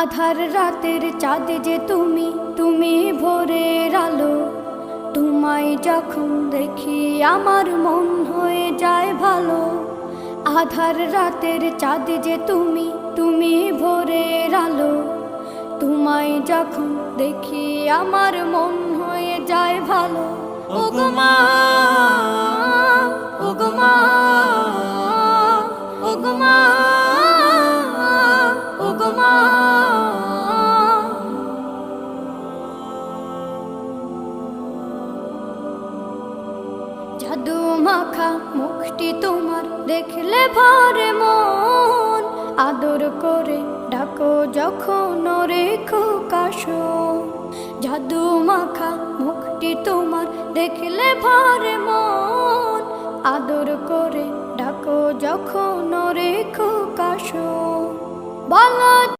আধার রাতের চাঁদ যে তুমি, তুমি ভোরের আলো। তোমায় যখন দেখি আমার মন হয়ে যায় ভালো। আধার রাতের চাঁদ যে তুমি, তুমি ভোরের আলো। তোমায় যখন দেখি আমার মন হয়ে যায় ভালো। ওগো মা, ওগো মা, ওগো মা, ওগো মা। জাদু মাখা মুখটি তোমার দেখলে ভরে মন। আদর করে ডাকো যখন রেখো কাশন। জাদু মাখা মুখটি তোমার দেখলে ভরে মন। আদর করে ডাকো যখন রেখো কাশন। বলো